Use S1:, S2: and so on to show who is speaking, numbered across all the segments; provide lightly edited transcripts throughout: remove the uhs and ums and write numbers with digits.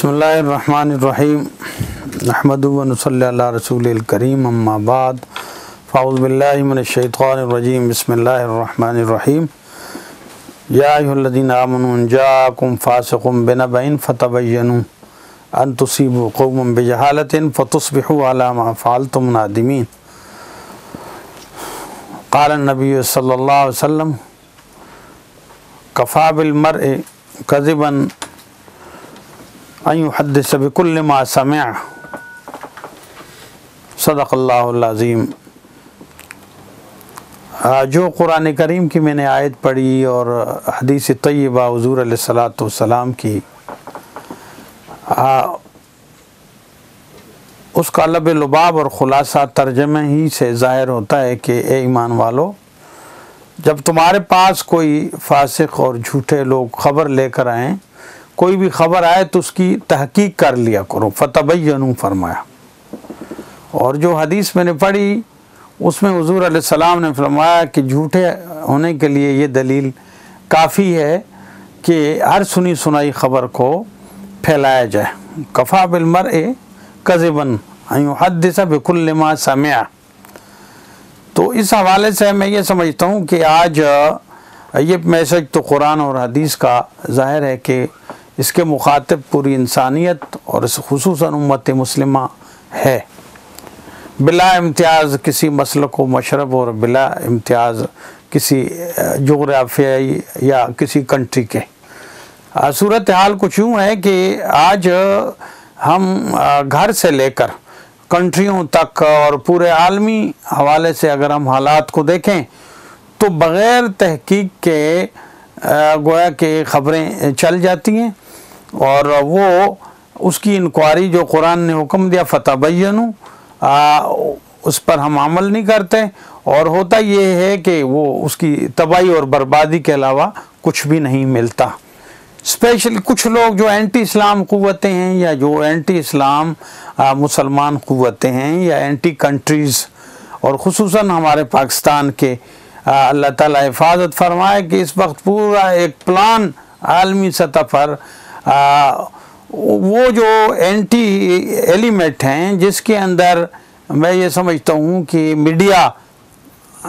S1: بسم اللہ الرحمن الرحیم نحمدہ و نصلی علی رسول الکریم اما بعد فاعوذ باللہ من الشیطان الرجیم بسم اللہ الرحمن الرحیم یا ایھا الذین آمنوا ان جاءکم فاسق بنبأ فتبینوا ان تصیبوا قوما بجہالۃ فتصبحوا علی ما فعلتم نادمین۔ قال النبی صلی اللہ علیہ وسلم کفی بالمرء کذبا ان یحدث بکل ما سمع، صدق اللہ العظیم۔ جو قرآن کریم کی میں نے آیت پڑھی اور حدیث طیبہ حضور علیہ الصلاۃ والسلام کی، اس کا لب لباب اور خلاصہ ترجمہ ہی سے ظاہر ہوتا ہے کہ اے ایمان والو، جب تمہارے پاس کوئی فاسق اور جھوٹے لوگ خبر لے کر آئیں، کوئی بھی خبر آئے تو اس کی تحقیق کر لیا کرو، فتبینوا فرمایا۔ اور جو حدیث میں نے پڑھی اس میں حضور علیہ السلام نے فرمایا کہ جھوٹے ہونے کے لیے یہ دلیل کافی ہے کہ ہر سنی سنائی خبر کو پھیلایا جائے۔ کفی بالمرء کذبا ان یحدث بکل ما سمع۔ تو اس حوالے سے میں یہ سمجھتا ہوں کہ آج یہ میسج تو قرآن اور حدیث کا ظاہر ہے کہ اس کے مخاطب پوری انسانیت اور خصوصاً امت مسلمہ ہے، بلا امتیاز کسی مسلک و مشرب اور بلا امتیاز کسی جغرافیائی یا کسی کنٹری کے۔ صورتحال کچھ یوں ہے کہ آج ہم گھر سے لے کر کنٹریوں تک اور پورے عالمی حوالے سے اگر ہم حالات کو دیکھیں تو بغیر تحقیق کے گویا کہ خبریں چل جاتی ہیں، اور وہ اس کی انکوائری جو قرآن نے حکم دیا فتبینوا، اس پر ہم عمل نہیں کرتے، اور ہوتا یہ ہے کہ وہ اس کی تباہی اور بربادی کے علاوہ کچھ بھی نہیں ملتا۔ اسپیشلی کچھ لوگ جو اینٹی اسلام قوتیں ہیں یا جو اینٹی اسلام مسلمان قوتیں ہیں یا اینٹی کنٹریز، اور خصوصاً ہمارے پاکستان کے، اللہ تعالیٰ حفاظت فرمائے کہ اس وقت پورا ایک پلان عالمی سطح پر وہ جو اینٹی ایلیمنٹ ہیں جس کے اندر میں یہ سمجھتا ہوں کہ میڈیا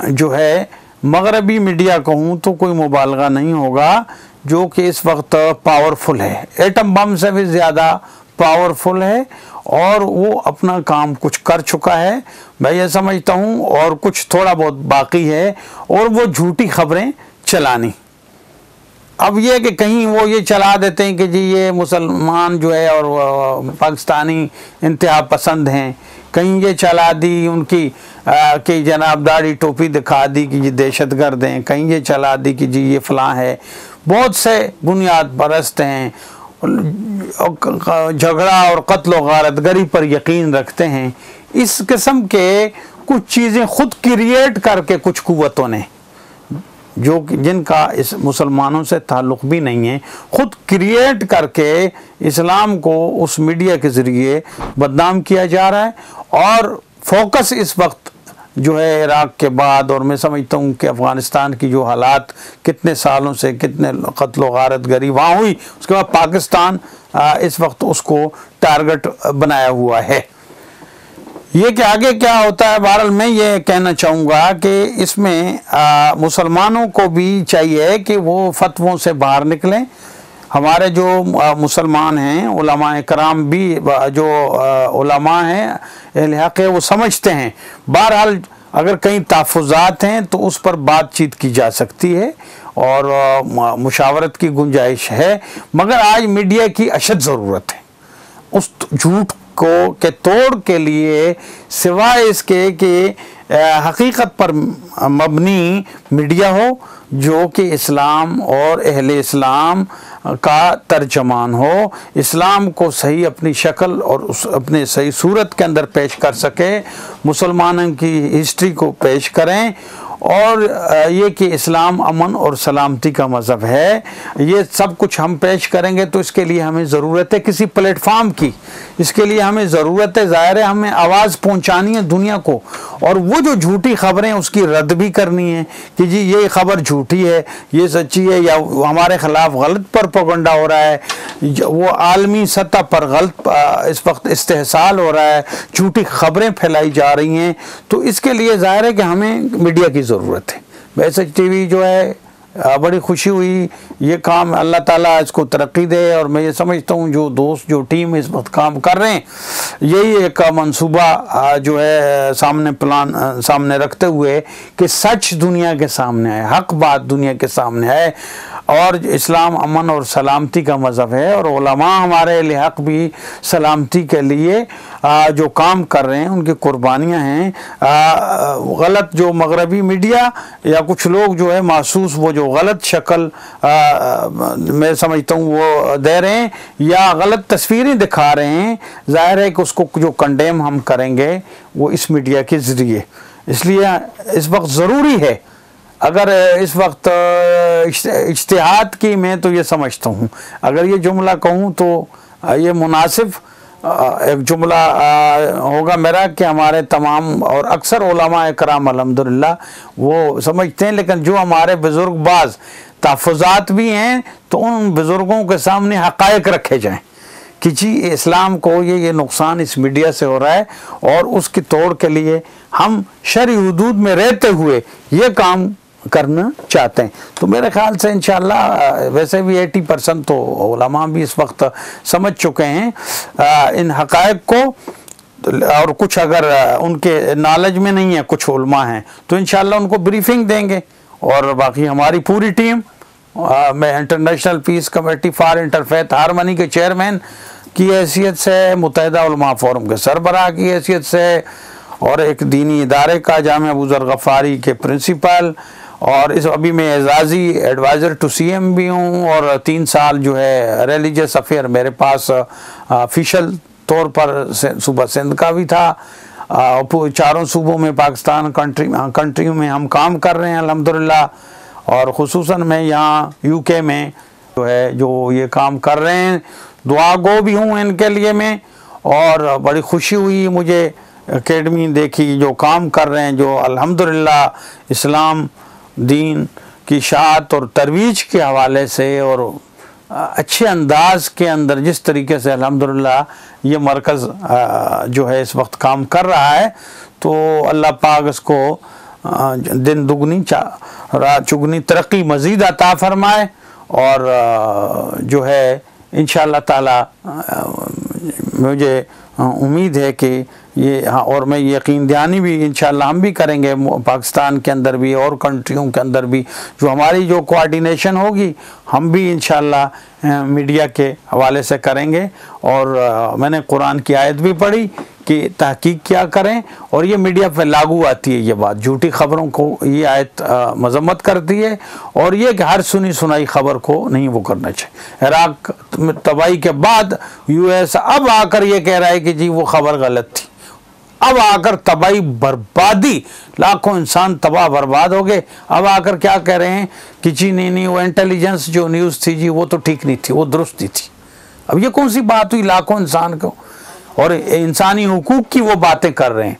S1: جو ہے، مغربی میڈیا کہوں تو کوئی مبالغہ نہیں ہوگا، جو کہ اس وقت پاورفل ہے، ایٹم بم سے بھی زیادہ پاورفل ہے، اور وہ اپنا کام کچھ کر چکا ہے میں یہ سمجھتا ہوں، اور کچھ تھوڑا بہت باقی ہے، اور وہ جھوٹی خبریں چلانی۔ اب یہ کہ کہیں وہ یہ چلا دیتے ہیں کہ جی یہ مسلمان جو ہے اور پاکستانی انتہا پسند ہیں، کہیں یہ چلا دی ان کی کہ جناب داڑھی ٹوپی دکھا دی کہ یہ دہشت گرد ہیں، کہیں یہ چلا دی کہ جی یہ فلاں ہے۔ بہت سے بنیاد پرست ہیں، جھگڑا اور قتل و غارت گری پر یقین رکھتے ہیں۔ اس قسم کے کچھ چیزیں خود کریٹ کر کے کچھ قوتوں نے، جو جن کا اس مسلمانوں سے تعلق بھی نہیں ہے، خود کریٹ کر کے اسلام کو اس میڈیا کے ذریعے بدنام کیا جا رہا ہے۔ اور فوکس اس وقت جو ہے عراق کے بعد، اور میں سمجھتا ہوں کہ افغانستان کی جو حالات کتنے سالوں سے کتنے قتل و غارت گری وہاں ہوئی، اس کے بعد پاکستان اس وقت اس کو ٹارگٹ بنایا ہوا ہے۔ یہ کہ آگے کیا ہوتا ہے، بہرحال میں یہ کہنا چاہوں گا کہ اس میں مسلمانوں کو بھی چاہیے کہ وہ فتووں سے باہر نکلیں۔ ہمارے جو مسلمان ہیں، علماء کرام بھی، جو علماء ہیں اہل حق ہے، وہ سمجھتے ہیں بہرحال اگر کہیں تحفظات ہیں تو اس پر بات چیت کی جا سکتی ہے اور مشاورت کی گنجائش ہے، مگر آج میڈیا کی اشد ضرورت ہے اس جھوٹ کو کے توڑ کے لیے، سوائے اس کے کہ حقیقت پر مبنی میڈیا ہو جو کہ اسلام اور اہل اسلام کا ترجمان ہو، اسلام کو صحیح اپنی شکل اور اپنے صحیح صورت کے اندر پیش کر سکے، مسلمانوں کی ہسٹری کو پیش کریں، اور یہ کہ اسلام امن اور سلامتی کا مذہب ہے، یہ سب کچھ ہم پیش کریں گے تو اس کے لیے ہمیں ضرورت ہے کسی پلیٹ فارم کی، اس کے لیے ہمیں ضرورت ہے، ظاہر ہے ہمیں آواز پہنچانی ہے دنیا کو، اور وہ جو جھوٹی خبریں اس کی رد بھی کرنی ہے کہ جی یہ خبر جھوٹی ہے، یہ سچی ہے، یا ہمارے خلاف غلط پروپیگنڈا ہو رہا ہے، وہ عالمی سطح پر غلط اس وقت استحصال ہو رہا ہے، جھوٹی خبریں پھیلائی جا رہی ہیں، تو اس کے لیے ظاہر ہے کہ ہمیں میڈیا کی ضرورت ہے۔ ویسے ٹی وی جو ہے بڑی خوشی ہوئی، یہ کام اللہ تعالیٰ اس کو ترقی دے، اور میں یہ سمجھتا ہوں جو دوست جو ٹیم اس وقت کام کر رہے ہیں، یہی ایک منصوبہ جو ہے سامنے رکھتے ہوئے کہ سچ دنیا کے سامنے آئے، حق بات دنیا کے سامنے آئے، اور اسلام امن اور سلامتی کا مذہب ہے، اور علماء ہمارے اہل حق بھی سلامتی کے لیے جو کام کر رہے ہیں، ان کی قربانیاں ہیں۔ غلط جو مغربی میڈیا یا کچھ لوگ جو ہے محسوس وہ جو غلط شکل میں سمجھتا ہوں وہ دے رہے ہیں یا غلط تصویریں دکھا رہے ہیں، ظاہر ہے کہ اس کو جو کنڈیم ہم کریں گے وہ اس میڈیا کے ذریعے، اس لیے اس وقت ضروری ہے، اگر اس وقت اجتہاد کی میں تو یہ سمجھتا ہوں، اگر یہ جملہ کہوں تو یہ مناسب ایک جملہ ہوگا میرا کہ ہمارے تمام اور اکثر علماء کرام الحمدللہ وہ سمجھتے ہیں، لیکن جو ہمارے بزرگ بعض تحفظات بھی ہیں تو ان بزرگوں کے سامنے حقائق رکھے جائیں کہ جی اسلام کو یہ نقصان اس میڈیا سے ہو رہا ہے، اور اس کی توڑ کے لیے ہم شرعی حدود میں رہتے ہوئے یہ کام کرنا چاہتے ہیں۔ تو میرے خیال سے انشاءاللہ ویسے بھی 80% تو علماء بھی اس وقت سمجھ چکے ہیں ان حقائق کو، اور کچھ اگر ان کے نالج میں نہیں ہے، کچھ علماء ہیں تو انشاءاللہ ان کو بریفنگ دیں گے، اور باقی ہماری پوری ٹیم، میں international peace committee for interfaith harmony کے چیئرمین کی حیثیت سے، متحدہ علماء فورم کے سربراہ کی حیثیت سے، اور ایک دینی ادارے کا جامعہ ابو ذر غفاری کے پرنسپل، اور ابھی میں اعزازی ایڈوائزر ٹو سی ایم بھی ہوں، اور 3 سال جو ہے ریلیجس افیئر میرے پاس آفیشل طور پر صوبہ سندھ کا بھی تھا، 4 صوبوں میں پاکستان کنٹریوں میں ہم کام کر رہے ہیں الحمدللہ، اور خصوصاً میں یہاں یو کے میں جو ہے جو یہ کام کر رہے ہیں، دعا گو بھی ہوں ان کے لیے میں، اور بڑی خوشی ہوئی مجھے اکیڈمی دیکھی جو کام کر رہے ہیں، جو الحمدللہ اسلام دین کی اشاعت اور ترویج کے حوالے سے اور اچھے انداز کے اندر جس طریقے سے الحمدللہ یہ مرکز جو ہے اس وقت کام کر رہا ہے، تو اللہ پاک اس کو دن دگنی رات چگنی ترقی مزید عطا فرمائے، اور جو ہے انشاءاللہ تعالی مجھے امید ہے کہ یہ، اور میں یقین دہانی بھی انشاءاللہ ہم بھی کریں گے، پاکستان کے اندر بھی اور کنٹریوں کے اندر بھی جو ہماری جو کوآرڈینیشن ہوگی ہم بھی انشاءاللہ میڈیا کے حوالے سے کریں گے، اور میں نے قرآن کی آیت بھی پڑھی کہ تحقیق کیا کریں، اور یہ میڈیا پہ لاگو آتی ہے یہ بات، جھوٹی خبروں کو یہ آیت مذمت کرتی ہے، اور یہ کہ ہر سنی سنائی خبر کو نہیں وہ کرنا چاہیے۔ عراق تباہی کے بعد یو ایس اب آ کر یہ کہہ رہا ہے کہ جی وہ خبر غلط تھی، اب آ کر تباہی بربادی، لاکھوں انسان تباہ برباد ہو گئے، اب آ کر کیا کہہ رہے ہیں کہ جی نہیں وہ انٹیلیجنس جو نیوز تھی جی وہ تو ٹھیک نہیں تھی، وہ درست نہیں تھی۔ اب یہ کون سی بات ہوئی لاکھوں انسان کو، اور انسانی حقوق کی وہ باتیں کر رہے ہیں،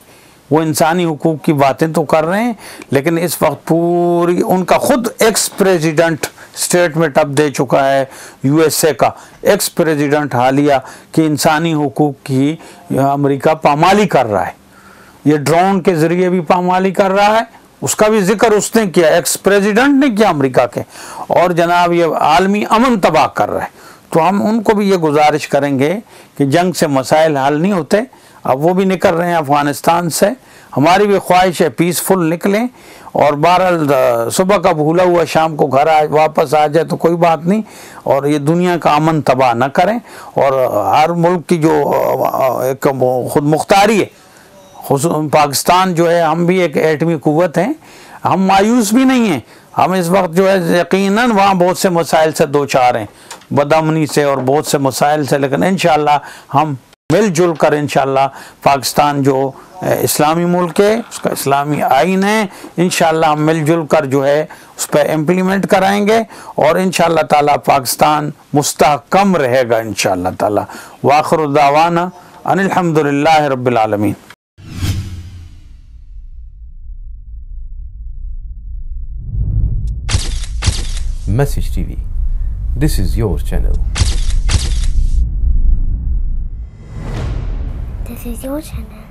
S1: وہ انسانی حقوق کی باتیں تو کر رہے ہیں، لیکن اس وقت پوری ان کا خود ایکس پریزیڈنٹ اسٹیٹمنٹ اب دے چکا ہے، یو ایس اے کا ایکس پریزیڈنٹ حالیہ، کہ انسانی حقوق کی امریکہ پامالی کر رہا ہے، یہ ڈرون کے ذریعے بھی پامالی کر رہا ہے، اس کا بھی ذکر اس نے کیا، ایکس پریزیڈنٹ نے کیا امریکہ کے، اور جناب یہ عالمی امن تباہ کر رہا ہے۔ تو ہم ان کو بھی یہ گزارش کریں گے کہ جنگ سے مسائل حل نہیں ہوتے، اب وہ بھی نکل رہے ہیں افغانستان سے، ہماری بھی خواہش ہے پیسفل نکلیں، اور بہرحال صبح کا بھولا ہوا شام کو گھر واپس آ جائے تو کوئی بات نہیں، اور یہ دنیا کا امن تباہ نہ کریں، اور ہر ملک کی جو ایک خود مختاری ہے، پاکستان جو ہے ہم بھی ایک ایٹمی قوت ہیں، ہم مایوس بھی نہیں ہیں، ہم اس وقت جو ہے یقیناً وہاں بہت سے مسائل سے دوچار ہیں، بدامنی سے اور بہت سے مسائل سے، لیکن انشاءاللہ ہم مل جل کر انشاءاللہ پاکستان جو اسلامی ملک ہے، اس کا اسلامی آئین ہے، انشاءاللہ ہم مل جل کر جو ہے اس پہ امپلیمنٹ کرائیں گے، اور انشاءاللہ تعالیٰ پاکستان مستحکم رہے گا انشاءاللہ تعالیٰ۔ وآخر دعوانا ان الحمدللہ رب العالمین۔
S2: Message TV. This is your channel.
S3: This is your channel.